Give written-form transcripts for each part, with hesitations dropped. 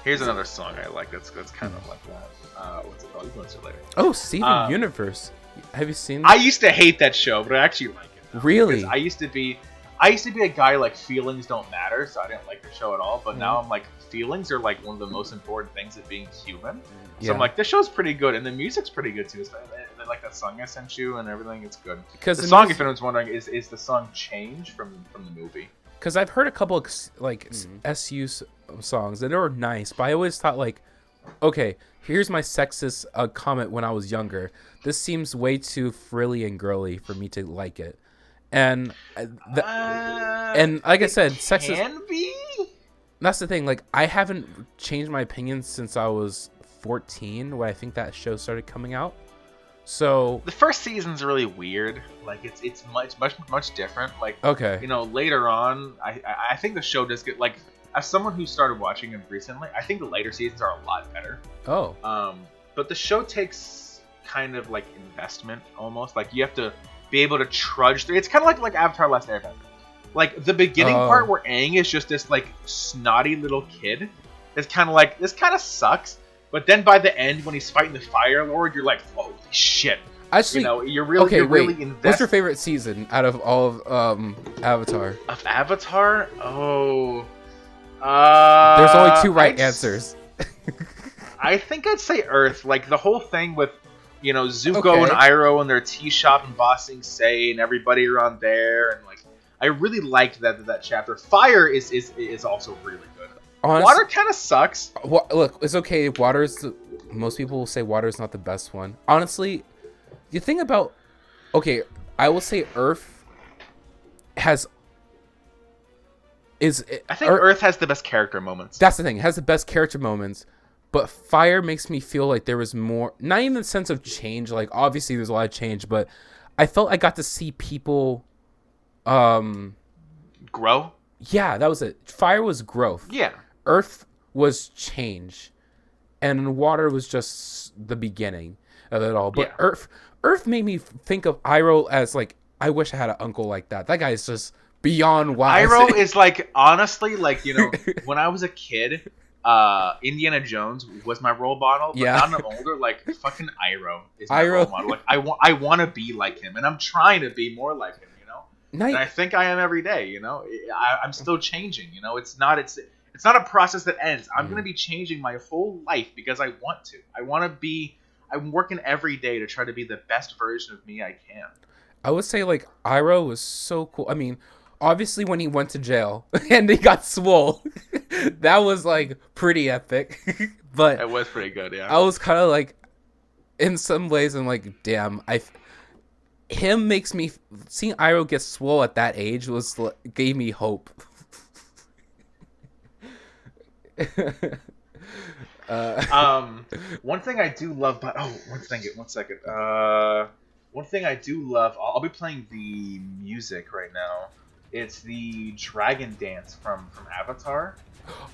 Here's another song I like. That's kind of like that. What's it called? You can listen to it later. Oh, Steven Universe. Have you seen that? I used to hate that show, but I actually like it now. Really? I used to be a guy like feelings don't matter, so I didn't like the show at all. But now I'm like, feelings are like one of the most important things of being human. So I'm like, this show's pretty good, and the music's pretty good too. So I like that song I sent you and everything. It's good. Because the song, if anyone's wondering, is the song "Change" from the movie. Because I've heard a couple of like SU songs that are nice, but I always thought like, okay, here's my sexist comment when I was younger. This seems way too frilly and girly for me to like it, and like I said, sexist can be. That's the thing. Like, I haven't changed my opinion since I was 14, when I think that show started coming out. So the first season's really weird. Like it's much different. Like, okay, you know, later on, I think the show does get, like, as someone who started watching it recently, I think the later seasons are a lot better. Oh. But the show takes kind of like investment almost. Like, you have to be able to trudge through. It's kind of like Avatar: Last Airbender. Like, the beginning part where Aang is just this like snotty little kid. It's kind of like, this kind of sucks. But then by the end, when he's fighting the Fire Lord, you're like, holy shit. Actually, you know, you're really invested. What's your favorite season out of all of Avatar? Of Avatar? Oh. There's only two right answers. I think I'd say Earth. Like, the whole thing with, you know, Zuko and Iroh and their tea shop and Bossing Say and everybody around there. And, like, I really liked that chapter. Fire is also really good. Water kind of sucks. Look, it's okay. Most people will say water is not the best one. Honestly, the thing about... Okay, I will say Earth has... I think Earth has the best character moments. That's the thing. It has the best character moments. But Fire makes me feel like there was more... Not even the sense of change. Like, obviously, there's a lot of change. But I felt I got to see people... Grow? Yeah, that was it. Fire was growth. Yeah. Earth was change, and water was just the beginning of it all. But yeah. Earth made me think of Iroh as like, I wish I had an uncle like that. That guy is just beyond wise. Iroh is like, honestly, like, you know, when I was a kid, Indiana Jones was my role model. But now I'm older, like, fucking Iroh is my role model. Like, I want to be like him, and I'm trying to be more like him. You know, and I think I am every day. You know, I'm still changing. You know, it's not a process that ends. I'm going to be changing my whole life because I want to. I'm working every day to try to be the best version of me I can. I would say, like, Iroh was so cool. I mean, obviously when he went to jail and he got swole, that was, like, pretty epic. But it was pretty good, yeah. I was kind of like, in some ways, I'm like, damn, him makes me, seeing Iroh get swole at that age gave me hope. One thing I do love, but one second. One thing I do love, I'll be playing the music right now. It's the Dragon Dance from Avatar.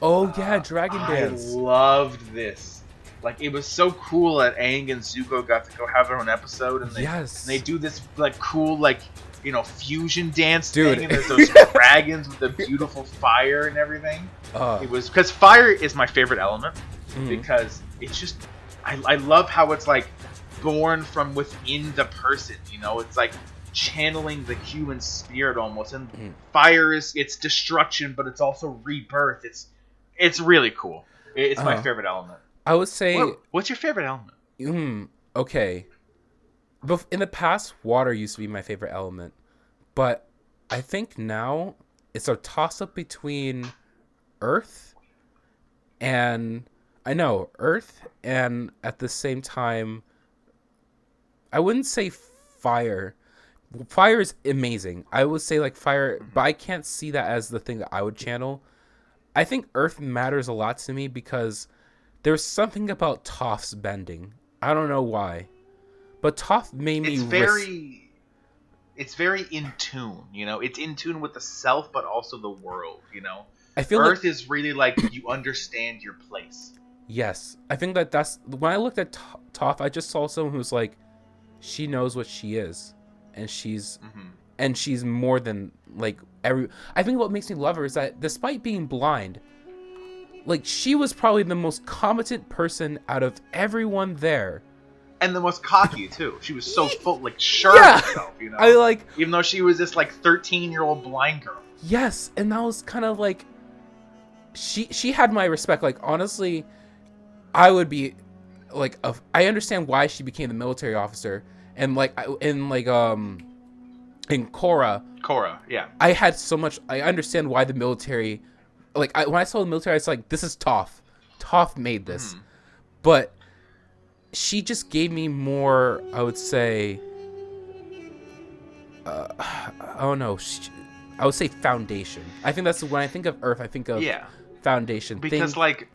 Oh yeah, Dragon Dance. I loved this. Like, it was so cool that Aang and Zuko got to go have their own episode, and they do this like cool, like, you know, fusion dance thing, and there's those dragons with the beautiful fire and everything. It was, because fire is my favorite element, because it's just, I love how it's like born from within the person, you know, it's like channeling the human spirit almost, and fire it's destruction, but it's also rebirth. It's really cool. It's my favorite element. I would say, what's your favorite element? Okay. In the past, water used to be my favorite element, but I think now it's a toss-up between earth and at the same time, I wouldn't say fire. Fire is amazing. I would say like fire, but I can't see that as the thing that I would channel. I think earth matters a lot to me because there's something about Toph's bending. I don't know why. But Toph made me... It's very in tune, you know? It's in tune with the self, but also the world, you know? I feel Earth is really like, you understand your place. Yes. I think that's... When I looked at Toph, I just saw someone who's like, she knows what she is. And she's... And she's more than, like, I think what makes me love her is that despite being blind, like, she was probably the most competent person out of everyone there. And the most cocky, too. She was so full, like, sure of herself, you know? I, like... Even though she was this, like, 13-year-old blind girl. Yes, and that was kind of, like... She had my respect. Like, honestly, I would be, like... I understand why she became the military officer. And, like, in Korra... Korra, yeah. I had so much... I understand why the military... Like, when I saw the military, I was like, this is Toph. Toph made this. But... she just gave me more, I would say, I don't know, I would say foundation. I think that's when I think of Earth, I think of foundation. Because, like,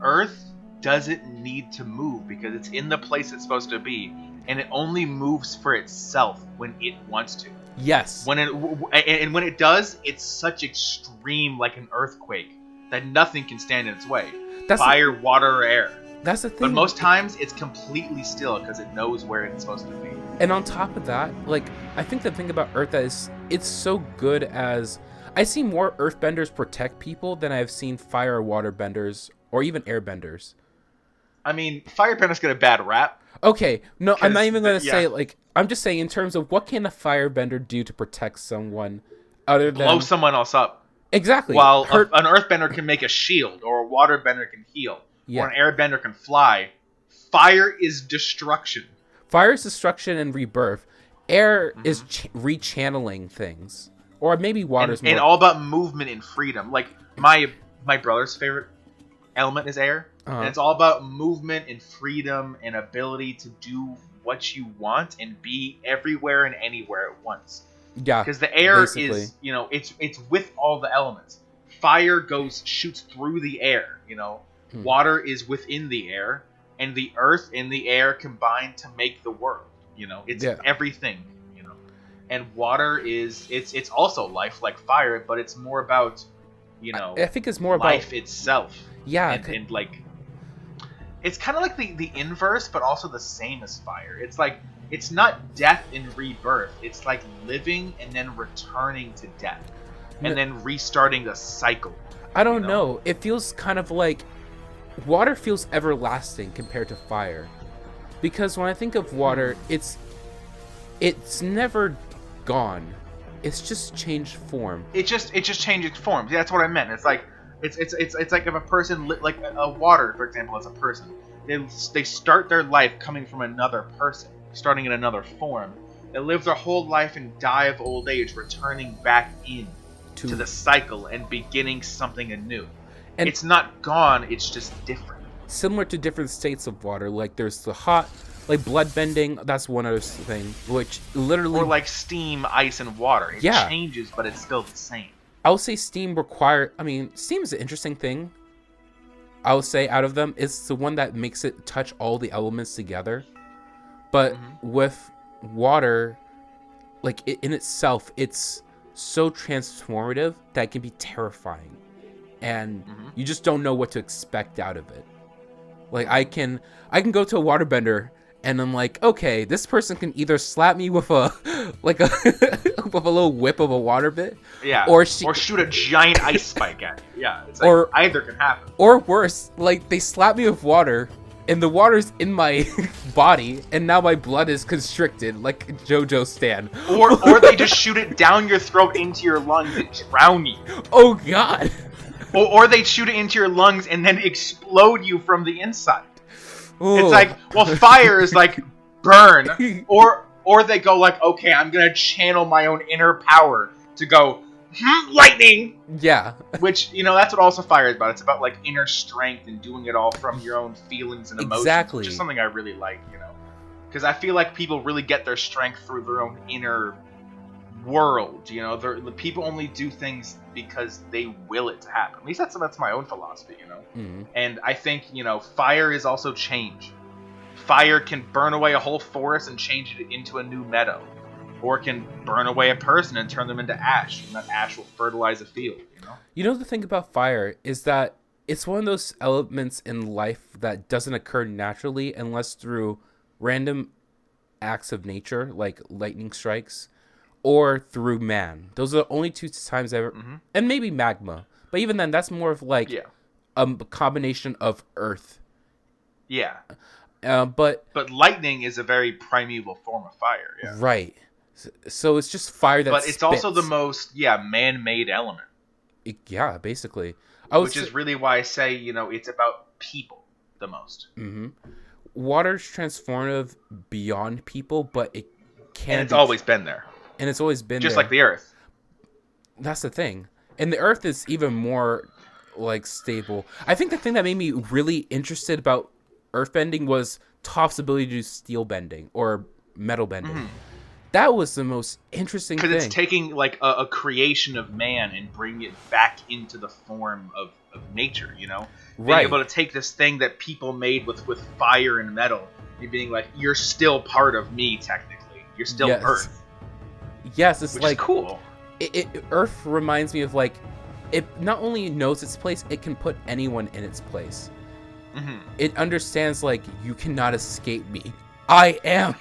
Earth doesn't need to move because it's in the place it's supposed to be, and it only moves for itself when it wants to. Yes. When it does, it's such extreme, like an earthquake, that nothing can stand in its way. Fire, water, or air. That's the thing. But most times, it's completely still because it knows where it's supposed to be. And on top of that, like, I think the thing about Earth that is, it's so good as... I see more Earthbenders protect people than I've seen fire or water benders, or even airbenders. I mean, firebenders get a bad rap. Okay, no, I'm not even going to say, like... I'm just saying in terms of what can a firebender do to protect someone other than... blow someone else up. Exactly. While an earthbender can make a shield, or a waterbender can heal. Or an airbender can fly. Fire is destruction. Fire is destruction and rebirth. Air is rechanneling things. Or maybe water's more... And all about movement and freedom. Like, my brother's favorite element is air. And it's all about movement and freedom and ability to do what you want and be everywhere and anywhere at once. Yeah, because the air basically is, you know, it's with all the elements. Fire shoots through the air, you know. Water is within the air, and the earth and the air combine to make the world. You know, it's everything. You know, and water is it's also life like fire, but it's more about, you know, I think it's more life about itself. Yeah, and like it's kind of like the inverse, but also the same as fire. It's like it's not death and rebirth. It's like living and then returning to death, and then restarting the cycle. I don't know. It feels kind of like. Water feels everlasting compared to fire, because when I think of water, it's never gone. It's just changed form. It just changes form. That's what I meant. It's like it's like if a person like a water, for example, as a person, they start their life coming from another person, starting in another form. They live their whole life and die of old age, returning back in to the cycle and beginning something anew. And it's not gone, it's just different. Similar to different states of water, like there's the hot, like blood bending, that's one other thing, which literally... Or like steam, ice, and water. It changes, but it's still the same. I would say steam steam is an interesting thing. I would say out of them, it's the one that makes it touch all the elements together. But with water, like in itself, it's so transformative that it can be terrifying. And you just don't know what to expect out of it. Like I can go to a waterbender and I'm like, okay, this person can either slap me with a with a little whip of a water bit, or shoot a giant ice spike at you. Yeah, it's like either can happen. Or worse, like they slap me with water and the water's in my body and now my blood is constricted like JoJo Stan. Or they just shoot it down your throat into your lungs and drown you. Oh God. Or they shoot it into your lungs and then explode you from the inside. Ooh. It's like, well, fire is like burn. Or they go like, okay, I'm going to channel my own inner power to go, lightning! Yeah. Which, you know, that's what also fire is about. It's about like inner strength and doing it all from your own feelings and emotions. Exactly. Which is something I really like, you know. Because I feel like people really get their strength through their own inner world, you know. The people only do things because they will it to happen. At least that's my own philosophy, you know. And I think, you know, fire is also change. Fire can burn away a whole forest and change it into a new meadow, or it can burn away a person and turn them into ash, and that ash will fertilize a field, you know. You know, the thing about fire is that it's one of those elements in life that doesn't occur naturally unless through random acts of nature, like lightning strikes, or through man. Those are the only two times ever, and maybe magma. But even then, that's more of like a combination of earth. Yeah. But lightning is a very primeval form of fire. Yeah. Right. So it's just fire that But it's spits. also the most man-made element. Yeah, basically. Which is really why I say, it's about people the most. Mm-hmm. Water's transformative beyond people, but it can. And it's always been there. And it's always been just there. like the Earth. That's the thing. And the Earth is even more like stable. I think the thing that made me really interested about earthbending was Toph's ability to do steel bending or metal bending. Mm-hmm. That was the most interesting thing. Because it's taking like a creation of man and bringing it back into the form of nature, Being able to take this thing that people made with fire and metal and being like, you're still part of me, technically. You're still Earth. Yes, it's which like is cool. Earth reminds me of like, it not only knows its place, it can put anyone in its place. Mm-hmm. It understands like, you cannot escape me. I am.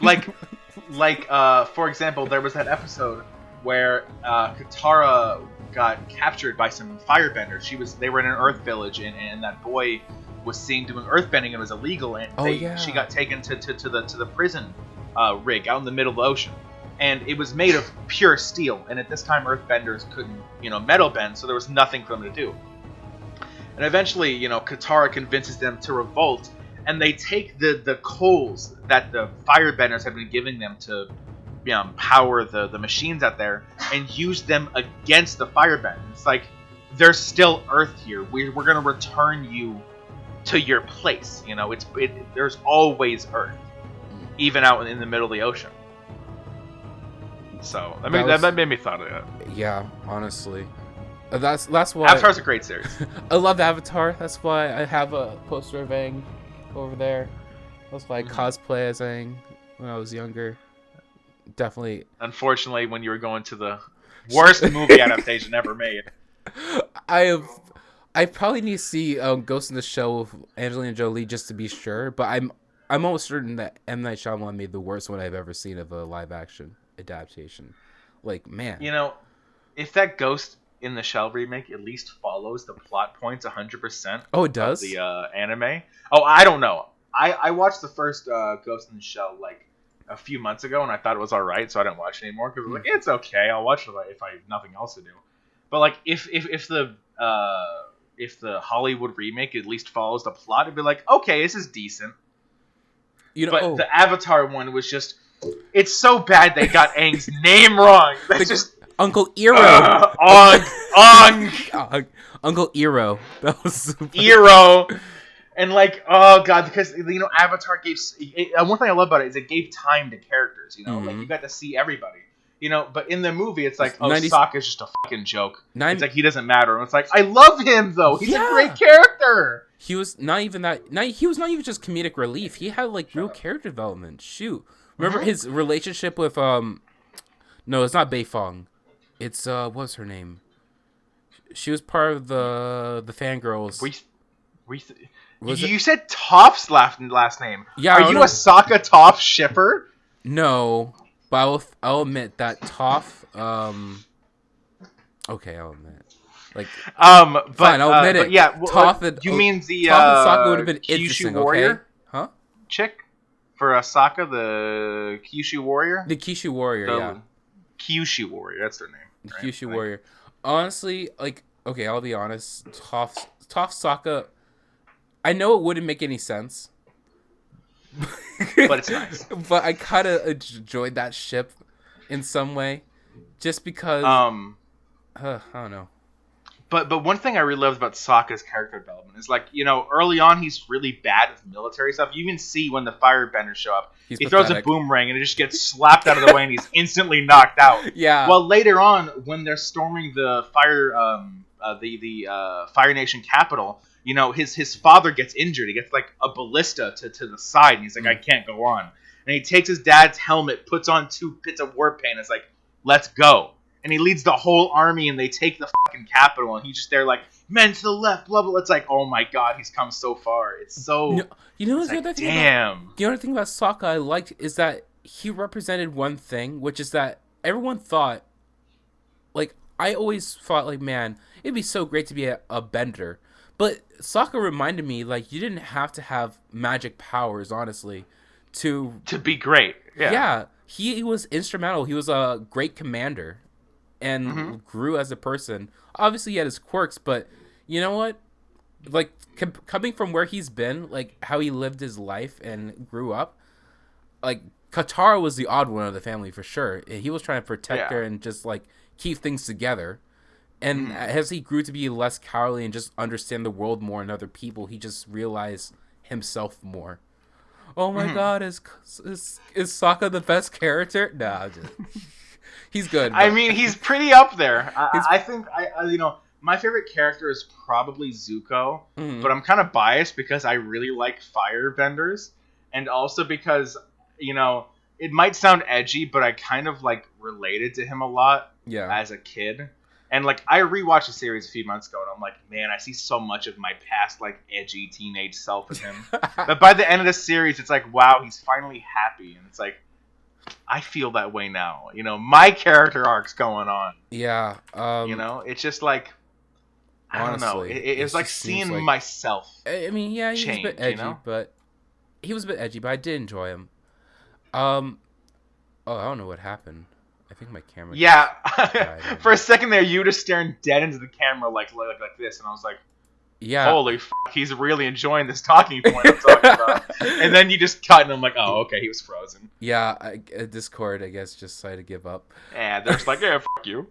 Like, for example, there was that episode where Katara got captured by some firebenders. They were in an Earth village, and that boy was seen doing earthbending and it was illegal, and she got taken to the prison rig out in the middle of the ocean, and it was made of pure steel. And at this time, earthbenders couldn't, metal bend, so there was nothing for them to do. And eventually, Katara convinces them to revolt. And they take the coals that the firebenders have been giving them to power the machines out there and use them against the firebenders. It's like, there's still Earth here. We're going to return you to your place. There's always Earth, even out in the middle of the ocean. So, that made me thought of it. Yeah, honestly. That's why... Avatar's a great series. I love Avatar. That's why I have a poster of Aang over there. That's why I cosplay as Aang when I was younger. Definitely. Unfortunately, when you were going to the worst movie adaptation ever made. I probably need to see Ghost in the Shell with Angelina Jolie just to be sure, but I'm almost certain that M. Night Shyamalan made the worst one I've ever seen of a live action adaptation. Like, man. If that Ghost in the Shell remake at least follows the plot points 100%. Oh, it does? The anime. Oh, I don't know. I watched the first Ghost in the Shell like a few months ago, and I thought it was alright, so I didn't watch it anymore because like, it's okay. I'll watch it if I have nothing else to do. But like, if the Hollywood remake at least follows the plot, it'd be like, okay, this is decent. But the Avatar one was just, it's so bad they got Aang's name wrong. That's just Uncle Iroh. Uncle Iroh. That was Iroh. And like, oh god, because Avatar gave one thing I love about it is it gave time to characters. Like you got to see everybody. But in the movie, it's like, Sokka's just a fucking joke. It's like he doesn't matter. And it's like, I love him though. He's a great character. He was not even that. He was not even just comedic relief. He had like real character development. Shoot, remember his relationship with no, it's not Beifong. It's what's her name? She was part of the fangirls. You said Toph's last name. Yeah. Are you a Sokka Toph shipper? No, but I'll admit that Toph. Okay, I'll admit it. Like, fine, I'll admit it. Yeah, Toph and you mean the Toph and Sokka would have been Kyushu interesting, warrior? Okay? Huh? Chick for Sokka, the Kyushu warrior. The Kyushu warrior, yeah. Kyushu warrior, that's their name. The Kyushu warrior. Honestly, like, okay, I'll be honest. Toph Sokka. I know it wouldn't make any sense. But it's nice. But I kind of enjoyed that ship in some way. Just because... I don't know. But one thing I really loved about Sokka's character development is, like, early on he's really bad with military stuff. You even see when the firebenders show up. He throws a boomerang and it just gets slapped out of the way and he's instantly knocked out. Yeah. Well, later on, when they're storming the Fire Nation capital... his father gets injured. He gets like a ballista to the side, and he's like, I can't go on. And he takes his dad's helmet, puts on 2 bits of war paint, and is like, let's go. And he leads the whole army, and they take the fucking capital, and he's just there like, men to the left, blah, blah. It's like, oh my god, he's come so far. It's so... what's the other thing? Damn. The other thing about Sokka I liked is that he represented one thing, which is that everyone thought, like, I always thought, like, man, it'd be so great to be a bender. But Sokka reminded me, like, you didn't have to have magic powers, honestly, to be great. Yeah, he was instrumental. He was a great commander and grew as a person. Obviously, he had his quirks, but you know what? Like, coming from where he's been, like, how he lived his life and grew up, like, Katara was the odd one of the family for sure. He was trying to protect her and just, like, keep things together. And as he grew to be less cowardly and just understand the world more and other people, he just realized himself more. Oh my God, is Sokka the best character? Nah, he's good. I mean, he's pretty up there. I think my favorite character is probably Zuko, but I'm kind of biased because I really like firebenders, and also because it might sound edgy, but I kind of like related to him a lot as a kid. And, like, I rewatched the series a few months ago, and I'm like, man, I see so much of my past, like, edgy teenage self in him. But by the end of the series, it's like, wow, he's finally happy. And it's like, I feel that way now. My character arc's going on. Yeah. It's just like, honestly, I don't know. It's like seeing myself I mean, yeah, he's change, a bit edgy, but he was a bit edgy, but I did enjoy him. I don't know what happened. I think my camera. Yeah, for a second there, you were just staring dead into the camera like this, and I was like, "Yeah, holy fuck, he's really enjoying this talking point I'm talking about." And then you just cut, and I'm like, "Oh, okay, he was frozen." Yeah, Discord, I guess, just decided to give up. Yeah, they're just like, "Yeah, fuck you."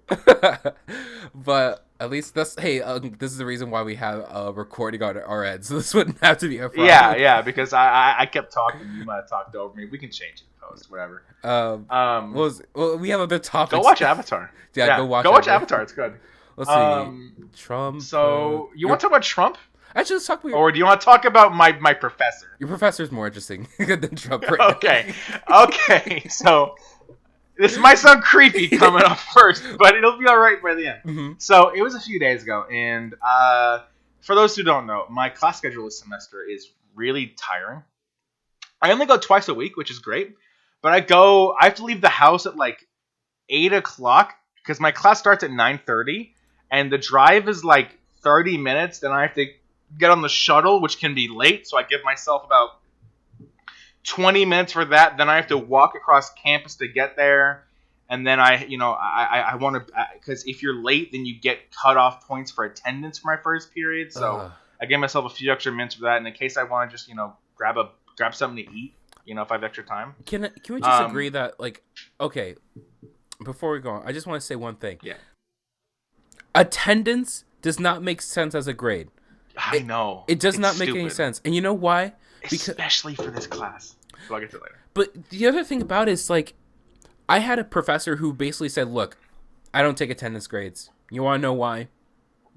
But at least this is the reason why we have a recording on our end, so this wouldn't have to be a problem. Yeah, because I kept talking, you might have talked over me. We can change it. Whatever. We have other topics. Go watch Avatar. Go watch Avatar. It's good. Let's see. Trump. So you want to talk about Trump? Actually, let's talk about. Or do you want to talk about my professor? Your professor's more interesting than Trump. Okay. So this might sound creepy coming up first, but it'll be all right by the end. Mm-hmm. So it was a few days ago, and for those who don't know, my class schedule this semester is really tiring. I only go twice a week, which is great. But I have to leave the house at like 8 o'clock because my class starts at 9:30, and the drive is like 30 minutes. Then I have to get on the shuttle, which can be late, so I give myself about 20 minutes for that. Then I have to walk across campus to get there, and then I want to, because if you're late, then you get cut off points for attendance for my first period. So I gave myself a few extra minutes for that, and in case I want to just grab something to eat. If I have extra time. Can we just agree that, like, okay, before we go on, I just want to say one thing. Yeah. Attendance does not make sense as a grade. I know. It does not make any sense. And you know why? Especially for this class. So I'll get to it later. But the other thing about it is, like, I had a professor who basically said, look, I don't take attendance grades. You want to know why?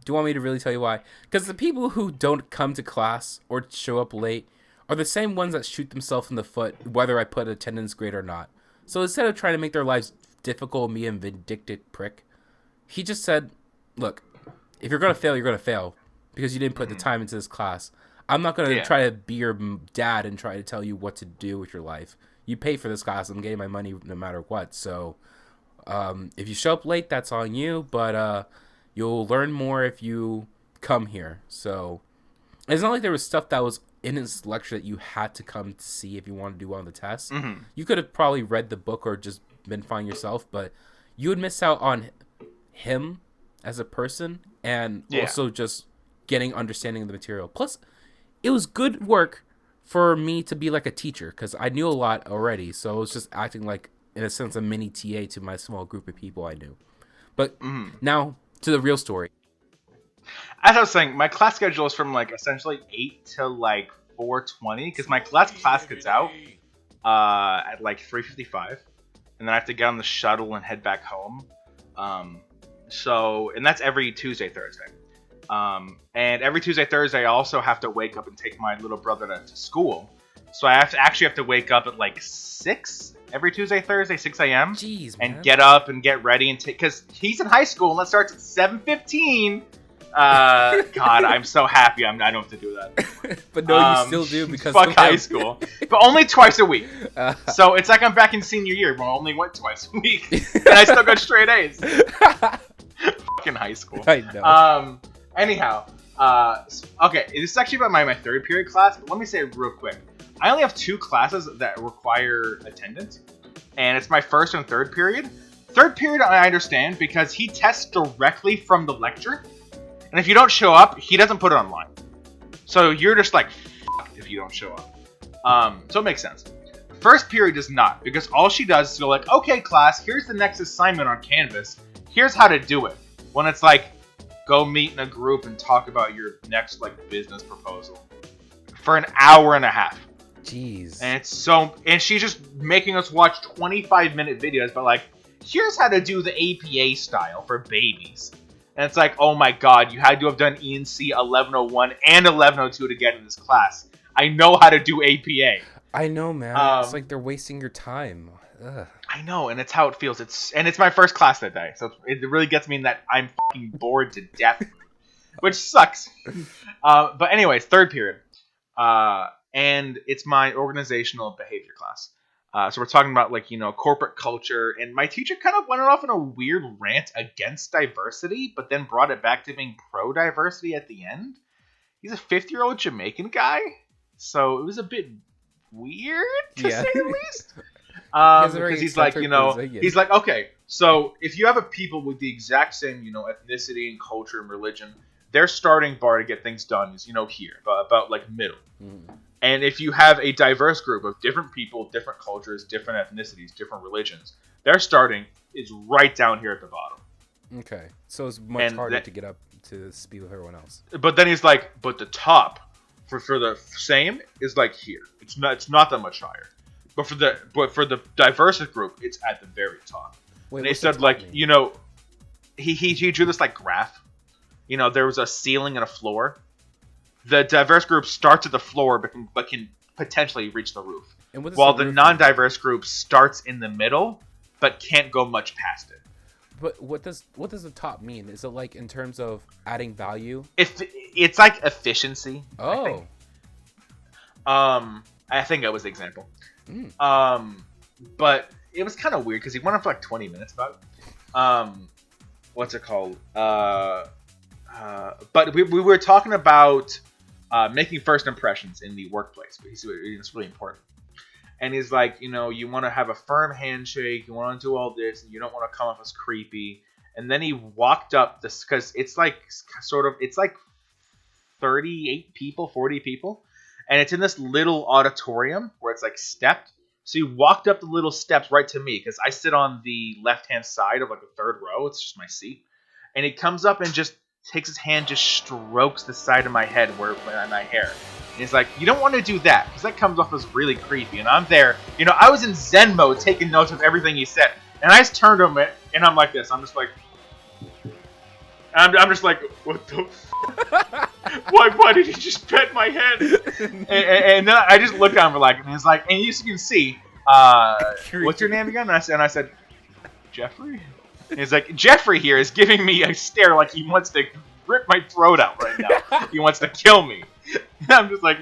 Do you want me to really tell you why? Because the people who don't come to class or show up late are the same ones that shoot themselves in the foot, whether I put attendance grade or not. So instead of trying to make their lives difficult, me and vindictive prick, he just said, look, if you're going to fail, you're going to fail because you didn't put the time into this class. I'm not going to try to be your dad and try to tell you what to do with your life. You pay for this class. I'm getting my money no matter what. So if you show up late, that's on you, but you'll learn more if you come here. So it's not like there was stuff that was in his lecture that you had to come to see if you want to do well on the test. Mm-hmm. You could have probably read the book or just been fine yourself, but you would miss out on him as a person and also just getting understanding of the material. Plus, it was good work for me to be like a teacher because I knew a lot already, so I was just acting like, in a sense, a mini TA to my small group of people I knew. But now to the real story. As I was saying, my class schedule is from like essentially 8 to like 4:20 because my class gets out at like 3:55, and then I have to get on the shuttle and head back home. And that's every Tuesday, Thursday. And every Tuesday, Thursday, I also have to wake up and take my little brother to school. So I have to wake up at like 6 every Tuesday, Thursday, 6 a.m. Jeez, and get up and get ready and take because he's in high school and that starts at 7:15. God, I'm so happy I don't have to do that. But no, you still do because fuck high school. But only twice a week. So it's like I'm back in senior year, but I only went twice a week, and I still got straight A's. Fucking high school. I know. Anyhow, Okay, this is actually about my third period class, but let me say it real quick. I only have 2 classes that require attendance, and it's my first and third period. Third period, I understand, because he tests directly from the lecture, and if you don't show up, he doesn't put it online. So you're just like, f***ed if you don't show up. So it makes sense. First period does not, because all she does is go like, okay, class, here's the next assignment on Canvas. Here's how to do it. When it's like, go meet in a group and talk about your next like business proposal for an hour and a half. Jeez. And she's just making us watch 25-minute videos, but like, here's how to do the APA style for babies. And it's like, oh my god, you had to have done ENC 1101 and 1102 to get in this class. I know how to do APA. I know, man. It's like they're wasting your time. Ugh. I know, and it's how it feels. It's my first class that day, so it really gets me in that I'm fucking bored to death, which sucks. But anyways, third period, and it's my organizational behavior class. So we're talking about like corporate culture, and my teacher kind of went off on a weird rant against diversity, but then brought it back to being pro diversity at the end. He's a 50-year-old Jamaican guy, so it was a bit weird to say the least. Because he's like, he's like, okay, so if you have a people with the exact same, ethnicity and culture and religion, their starting bar to get things done is, here, about like middle. Mm. And if you have a diverse group of different people, different cultures, different ethnicities, different religions, their starting is right down here at the bottom. Okay, so it's much harder to get up to speed with everyone else. But then he's like, but the top for the same is like here. It's not that much higher. But for the diverse group, it's at the very top. Wait, and they said like he drew this like graph. There was a ceiling and a floor. The diverse group starts at the floor, but can potentially reach the roof. While the non-diverse group starts in the middle, but can't go much past it. But what does the top mean? Is it like in terms of adding value? If it's like efficiency. Oh. I think that was the example. But it was kind of weird because he went on for like 20 minutes about it. What's it called? But we were talking about making first impressions in the workplace. It's really important. And he's like, you want to have a firm handshake. You want to do all this, and you don't want to come off as creepy. And then he walked up this because it's like it's like 38 people, 40 people. And it's in this little auditorium where it's like stepped. So he walked up the little steps right to me because I sit on the left-hand side of like the third row. It's just my seat. And he comes up and just takes his hand, just strokes the side of my head where my hair. And he's like, you don't want to do that because that comes off as really creepy. And I'm there. I was in Zen mode taking notes of everything he said. And I just turned to him and I'm like this. I'm just like... I'm just like, what the f***? Why did he just pet my head? And then I just looked at him and he's like, and you can see, what's your name again? And I said, Jeffrey? And he's like, Jeffrey here is giving me a stare like he wants to rip my throat out right now. He wants to kill me. And I'm just like,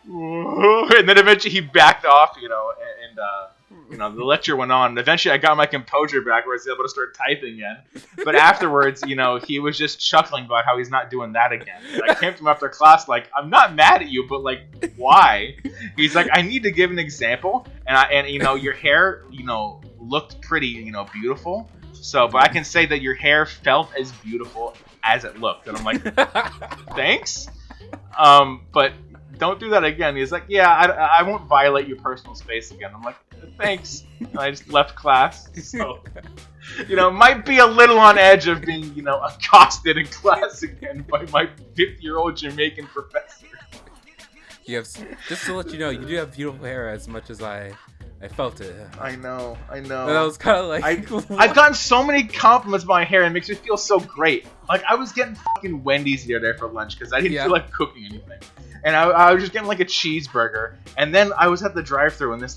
whoa. And then eventually he backed off, and the lecture went on. Eventually, I got my composure back where I was able to start typing again. But afterwards, he was just chuckling about how he's not doing that again. And I came to him after class like, I'm not mad at you, but like, why? He's like, I need to give an example. And your hair, looked pretty, beautiful. So, but I can say that your hair felt as beautiful as it looked. And I'm like, thanks. But don't do that again. He's like, yeah, I won't violate your personal space again. I'm like, thanks. And I just left class. So, might be a little on edge of being, accosted in class again by my 50-year-old Jamaican professor. Just to let you know, you do have beautiful hair as much as I felt it. I know. And I was kind of like... I've gotten so many compliments about my hair, and it makes me feel so great. Like, I was getting fucking Wendy's the other day for lunch because I didn't feel like cooking anything. And I was just getting like a cheeseburger. And then I was at the drive-thru and this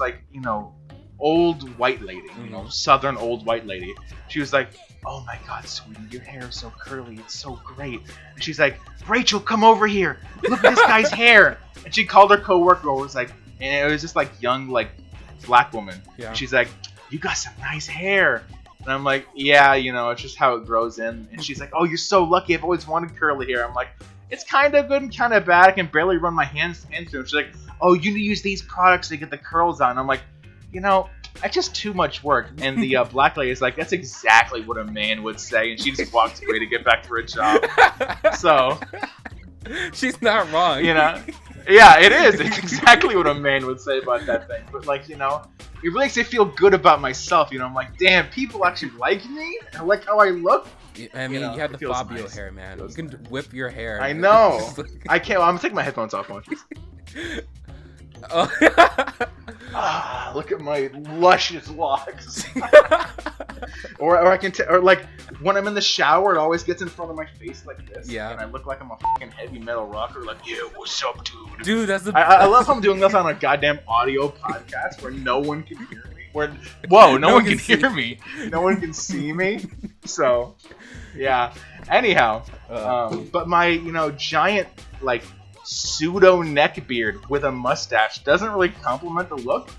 old white lady, southern old white lady. She was like, oh my god, sweetie, your hair is so curly. It's so great. And she's like, Rachel, come over here. Look at this guy's hair. And she called her coworker over. And it was just like young, black woman. Yeah. And she's like, you got some nice hair. And I'm like, yeah, it's just how it grows in. And she's like, oh, you're so lucky. I've always wanted curly hair. I'm like, it's kind of good and kind of bad. I can barely run my hands through it. She's like, oh, you need to use these products to get the curls on. I'm like, that's just too much work. And the black lady is like, that's exactly what a man would say. And she just walks away to get back to her job. So she's not wrong. Yeah, it is. It's exactly what a man would say about that thing. But like, it really makes me feel good about myself. I'm like, damn, people actually like me. I like how I look. I mean, you have the Fabio hair, man. You can whip your hair. I know. I can't. Well, I'm gonna take my headphones off. Look at my luscious locks. or I can or like when I'm in the shower, it always gets in front of my face like this. Yeah. And I look like I'm a fucking heavy metal rocker. Like, yeah, what's up, dude? Dude, that's the. I love how I'm doing this on a goddamn audio podcast where no one can hear me. No one can hear me. No one can see me. So, yeah. Anyhow, but my giant like pseudo neck beard with a mustache doesn't really complement the look.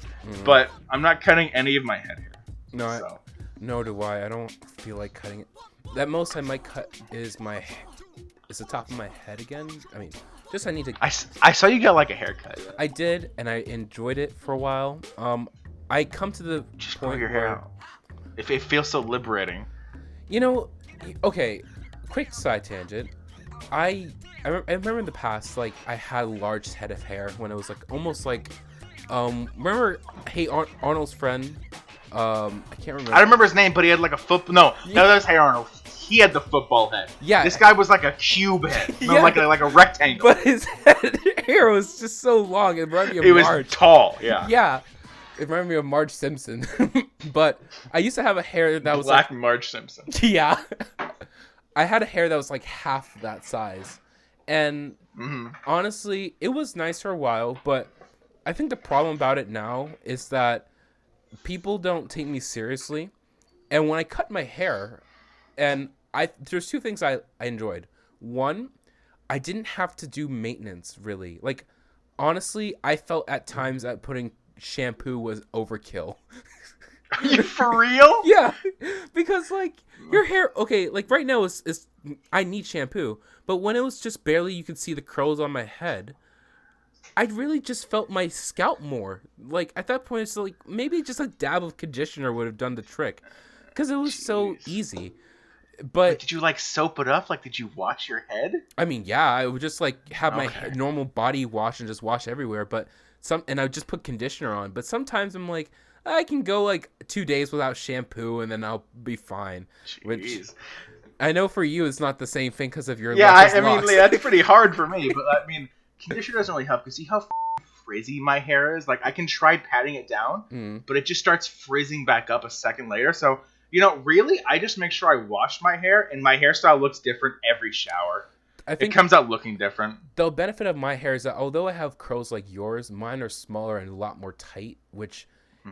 But I'm not cutting any of my head hair. No, nor do I. I don't feel like cutting it. That most I might cut is the top of my head again. I mean, I need to. I saw you got like a haircut. I did, and I enjoyed it for a while. I come to the just point your hair out. If it feels so liberating. Okay. Quick side tangent. I remember in the past, like I had a large head of hair when it was like almost like. Remember Arnold's friend? I can't remember. I don't remember his name, but he had like a foot. No, that was Hey Arnold. He had the football head. Yeah. This guy was like a cube head. No, like a rectangle. But his hair was just so long. It reminded me of Marge. It was tall. Yeah. Yeah. It reminded me of Marge Simpson. But I used to have a hair that was Black Marge Simpson. Yeah. I had a hair that was like half that size, and honestly, it was nice for a while, but. I think the problem about it now is that people don't take me seriously. And when I cut my hair, there's two things I enjoyed. One, I didn't have to do maintenance, really. Like, honestly, I felt at times that putting shampoo was overkill. Are you for real? Yeah. Because, like, your hair, okay, like, right now is I need shampoo. But when it was just barely you could see the curls on my head, I really just felt my scalp more. Like, at that point, it's like, maybe just a dab of conditioner would have done the trick. Because it was so easy. But did you, like, soap it up? Like, did you wash your head? I mean, yeah. I would just, like, have my normal body wash and just wash everywhere. And I would just put conditioner on. But sometimes I'm like, I can go, like, 2 days without shampoo, and then I'll be fine. Jeez. Which I know for you it's not the same thing because of your I mean, that's pretty hard for me. But, I mean... Conditioner doesn't really help because see how frizzy my hair is? Like, I can try patting it down, but it just starts frizzing back up a second later. So, really, I just make sure I wash my hair, and my hairstyle looks different every shower. I think it comes out looking different. The benefit of my hair is that although I have curls like yours, mine are smaller and a lot more tight, which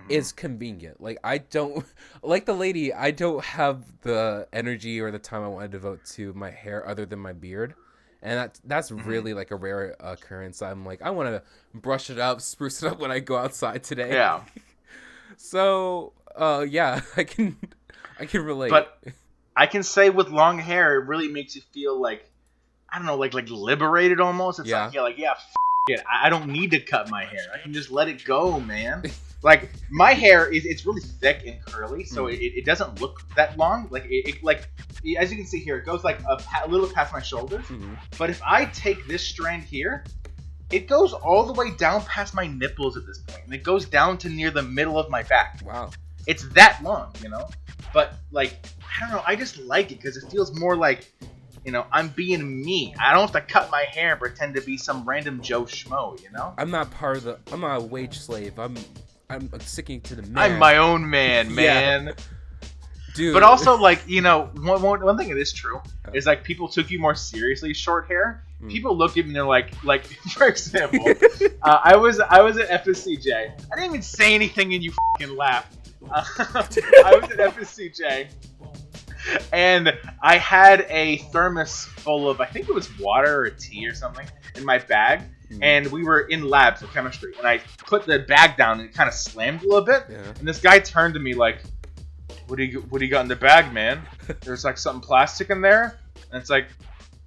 is convenient. Like, I don't... Like the lady, I don't have the energy or the time I want to devote to my hair other than my beard. And that's really like a rare occurrence. I'm like, I want to brush it up, spruce it up when I go outside today. Yeah. So, yeah, I can relate. But I can say with long hair, it really makes you feel like, I don't know, like liberated almost. It's like, it. I don't need to cut my hair. I can just let it go, man. Like, my hair it's really thick and curly, so it doesn't look that long. Like like as you can see here, it goes like a little past my shoulders. But if I take this strand here, it goes all the way down past my nipples at this point, and it goes down to near the middle of my back. Wow, it's that long, But like, I don't know, I just like it because it feels more like, I'm being me. I don't have to cut my hair and pretend to be some random Joe Schmo, I'm not a wage slave. I'm sticking to the man. I'm my own man. Yeah. Dude. But also, like, one thing that is true is, like, people took you more seriously short hair. People look at me and they're like, for example, I was at FSCJ. I didn't even say anything and you fucking laughed. I was at FSCJ. And I had a thermos full of, I think it was water or tea or something, in my bag. And we were in labs of chemistry. And I put the bag down and it kind of slammed a little bit. Yeah. And this guy turned to me like, what do you got in the bag, man? There's like something plastic in there. And it's like,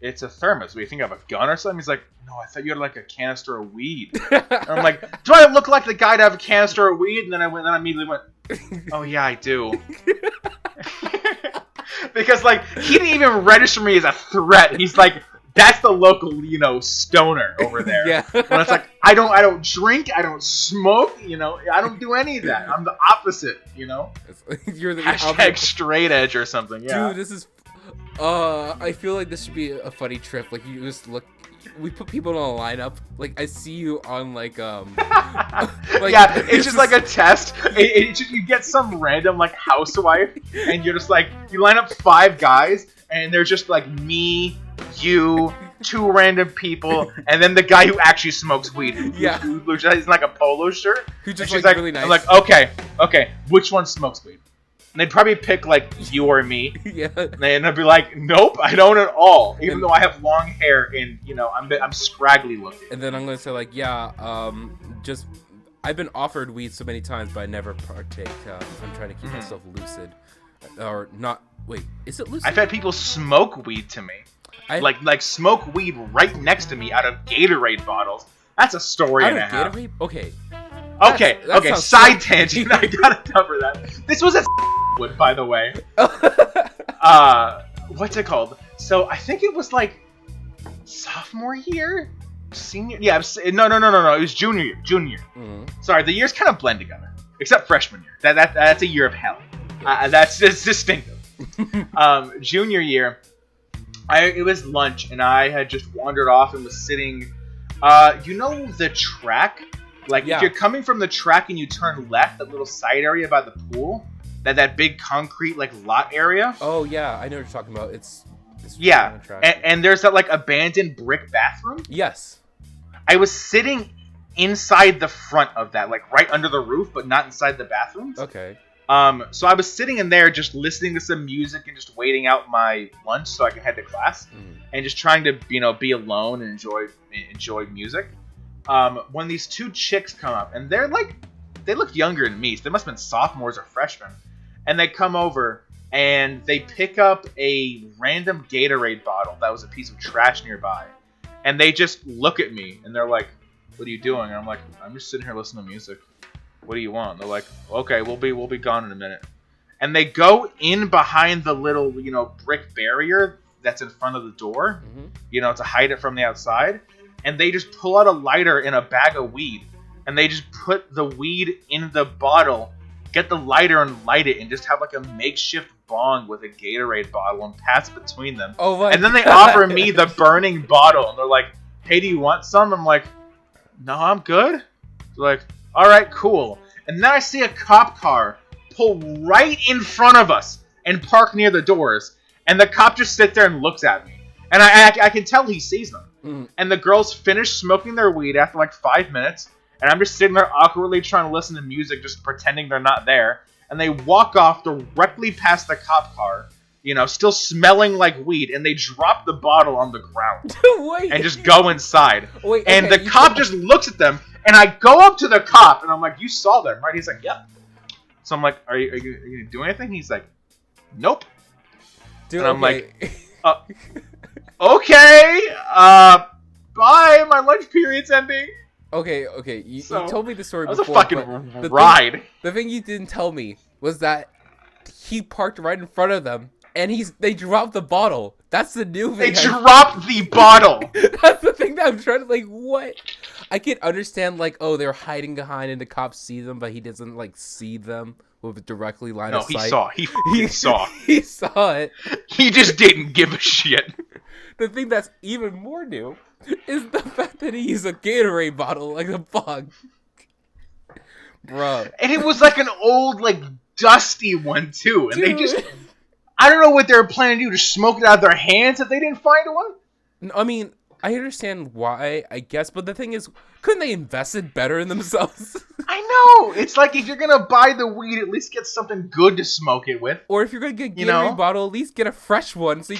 it's a thermos. What, do you think I have a gun or something? He's like, no, I thought you had like a canister of weed. And I'm like, do I look like the guy to have a canister of weed? And then I immediately went, oh yeah, I do. Because like he didn't even register me as a threat. He's like, that's the local, stoner over there. Yeah. When it's like, I don't drink, I don't smoke, I don't do any of that. I'm the opposite, You're the hashtag straight edge or something. Yeah. Dude, this is. I feel like this should be a funny trip. Like you just look. We put people in a lineup. Like I see you on like like, yeah, it's just like a test. You get some random like housewife, and you're just like you line up 5 guys, and they're just like me, you, 2 random people, and then the guy who actually smokes weed. Yeah, who's in like a polo shirt. Who just like really nice. I'm like okay, which one smokes weed? And they'd probably pick like you or me. Yeah. And I'd be like, nope, I don't at all. Even though I have long hair and I'm scraggly looking. And then I'm gonna say like, yeah, just I've been offered weed so many times, but I never partake. I'm trying to keep myself lucid, or not. Wait, is it lucid? I've had people smoke weed to me, like smoke weed right next to me out of Gatorade bottles. That's a story and a half. Gatorade? Okay. Okay. Side tangent. I gotta cover that. This was a wood, by the way. What's it called? So I think it was like sophomore year, senior. Yeah, no. It was junior year. Mm-hmm. Sorry, the years kind of blend together, except freshman year. That's a year of hell. That's distinctive. Junior year, it was lunch, and I had just wandered off and was sitting. The track. Like, if you're coming from the track and you turn left, that little side area by the pool, that big concrete, like, lot area. Oh, yeah, I know what you're talking about. It's yeah, and there's that, like, abandoned brick bathroom. Yes. I was sitting inside the front of that, like, right under the roof, but not inside the bathrooms. Okay. So I was sitting in there just listening to some music and just waiting out my lunch so I could head to class. And just trying to, be alone and enjoy music. When these 2 chicks come up, and they look younger than me, so they must have been sophomores or freshmen, and they come over, and they pick up a random Gatorade bottle that was a piece of trash nearby, and they just look at me, and they're like, what are you doing? And I'm like, I'm just sitting here listening to music. What do you want? And they're like, okay, we'll be gone in a minute. And they go in behind the little, brick barrier that's in front of the door, to hide it from the outside. And they just pull out a lighter and a bag of weed. And they just put the weed in the bottle, get the lighter and light it, and just have like a makeshift bong with a Gatorade bottle and pass it between them. Oh my And then they God. offer me the burning bottle. And they're like, hey, do you want some? I'm like, no, I'm good. They're like, all right, cool. And then I see a cop car pull right in front of us and park near the doors. And the cop just sits there and looks at me. And I can tell he sees them. And the girls finish smoking their weed after like 5 minutes, and I'm just sitting there awkwardly trying to listen to music, just pretending they're not there. And they walk off directly past the cop car, still smelling like weed, and they drop the bottle on the ground and just go inside. And the cop just looks at them, and I go up to the cop, and I'm like, you saw them, right? He's like, yep. So I'm like, are you doing anything? He's like, nope. Dude, and I'm like, okay, bye, my lunch period's ending. Okay, you told me the story before. That was a fucking ride. The thing you didn't tell me was that he parked right in front of them, and they dropped the bottle. That's the new thing. They dropped the bottle! That's the thing that I'm trying to, what? I can understand, they're hiding behind and the cops see them, but he doesn't, see them with directly line of sight. No, he saw. He saw it. He just didn't give a shit. The thing that's even more new is the fact that he used a Gatorade bottle like a bug. Bro. And it was like an old, dusty one, too. And Dude. they just... I don't know what they were planning to do. Just smoke it out of their hands if they didn't find one? I mean, I understand why, I guess. But the thing is, couldn't they invested better in themselves? I know. It's like if you're going to buy the weed, at least get something good to smoke it with. Or if you're going to get a Gatorade bottle, at least get a fresh one. So you,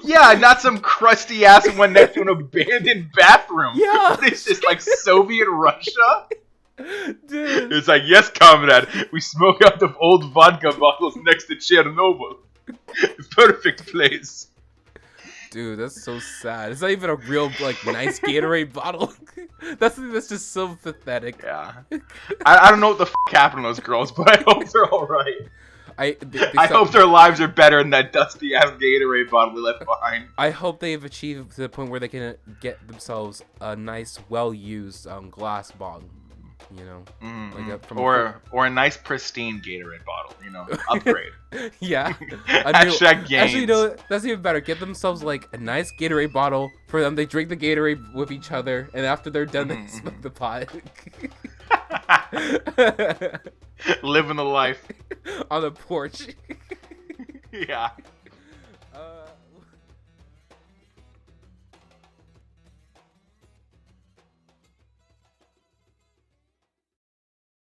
Yeah, not some crusty-ass one next to an abandoned bathroom. Yeah. It's just Soviet Russia. Dude. It's like, yes, comrade, we smoke out of old vodka bottles next to Chernobyl. Perfect place. Dude, that's so sad. It's not even a real like nice Gatorade bottle. That's just so pathetic. Yeah. I don't know what the happened to those girls, but I hope they're all right. I hope their lives are better than that dusty ass Gatorade bottle we left behind. I hope they've achieved to the point where they can get themselves a nice, well-used glass bottle. You know, or a nice pristine Gatorade bottle. You know, upgrade. Yeah. Hashtag gains. Actually, you know, that's even better. Get themselves like a nice Gatorade bottle for them. They drink the Gatorade with each other, and after they're done, they smoke the pot. Living the life on the porch. Yeah.